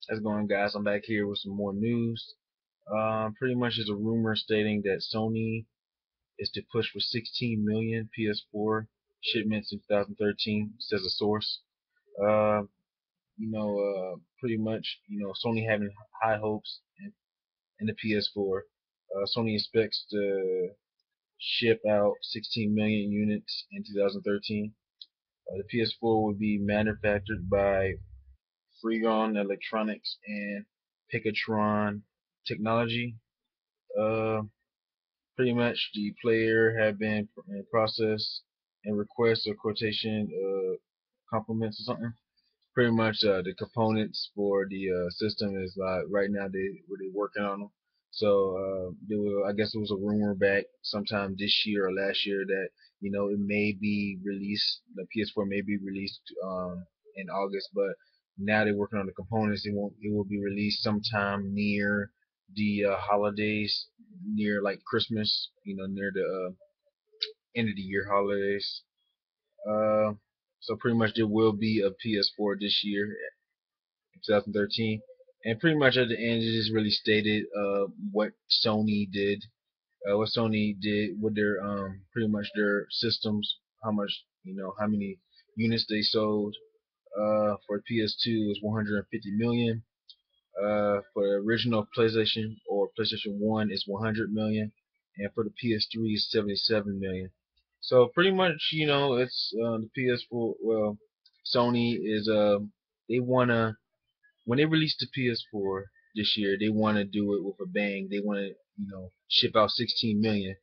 How's it going, guys? I'm back here with some more news. Pretty much is a rumor stating that Sony is to push for 16 million PS4 shipments in 2013, says a source. Uh, Pretty much, Sony having high hopes in the PS4. Sony expects to ship out 16 million units in 2013. The PS4 will be manufactured by Freegon Electronics and Picatron Technology. Uh, Pretty much the player have been in process and request or quotation compliments or something. Pretty much the components for the system is like right now they're working on them. So I guess it was a rumor back sometime this year or last year that it may be released. The PS4 may be released in August, but now they're working on the components. It will be released sometime near the holidays, near like Christmas. Near the end of the year holidays. Uh, so pretty much there will be a PS4 this year 2013. And pretty much at the end, it just really stated what Sony did, with their pretty much their systems, how much how many units they sold. For PS2 is 150 million. For the original PlayStation or PlayStation 1 is 100 million, and for the PS3 is 77 million. So pretty much, it's the PS4. Well, Sony is they wanna when they release the PS4 this year, they want to do it with a bang. They want to, ship out 16 million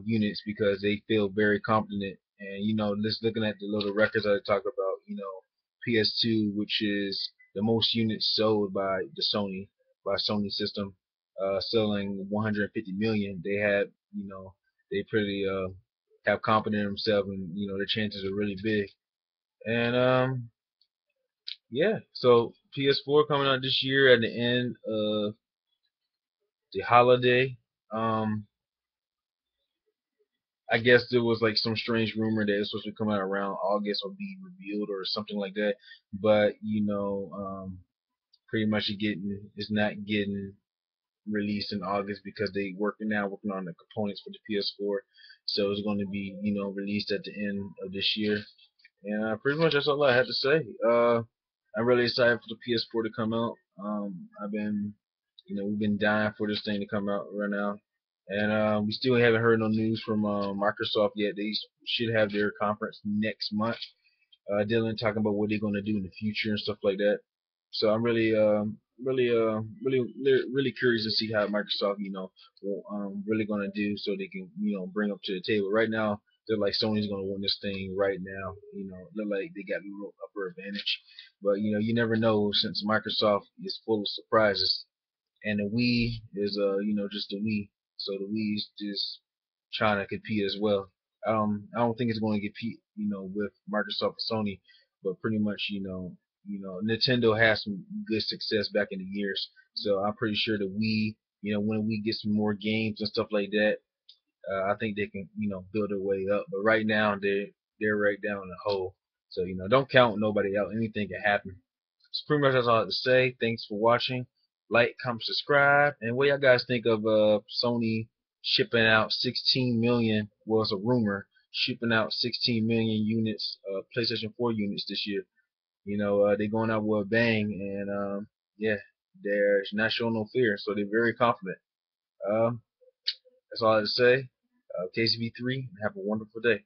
units because they feel very confident. And just looking at the little records I talked about, PS2, which is the most units sold by Sony system, selling 150 million. They have, they pretty have confidence in themselves, and their chances are really big. And yeah, so PS4 coming out this year at the end of the holiday. Um, I guess there was like some strange rumor that it's supposed to come out around August or be revealed or something like that. But pretty much it's not getting released in August because working on the components for the PS4. So it's going to be released at the end of this year. And pretty much that's all I had to say. I'm really excited for the PS4 to come out. We've been dying for this thing to come out right now, and we still haven't heard no news from Microsoft yet. They should have their conference next month. Dylan talking about what they're going to do in the future and stuff like that. So I'm really curious to see how Microsoft, really going to do so they can, bring up to the table. Right now, they're like Sony's going to win this thing right now. Look like they got a little upper advantage, but you never know since Microsoft is full of surprises, and the Wii is, just the Wii. So the Wii is just trying to compete as well. I don't think it's going to compete, with Microsoft and Sony, but pretty much, Nintendo has some good success back in the years. So I'm pretty sure the Wii, when we get some more games and stuff like that, I think they can, build their way up. But right now, they're right down in the hole. So don't count nobody out. Anything can happen. So pretty much that's all I have to say. Thanks for watching. Like, comment, subscribe. And what y'all guys think of Sony shipping out 16 million? Well, it's a rumor shipping out 16 million units, PlayStation 4 units this year. They're going out with a bang, and yeah, they're not showing no fear, so they're very confident. Um, that's all I have to say. KCB3, have a wonderful day.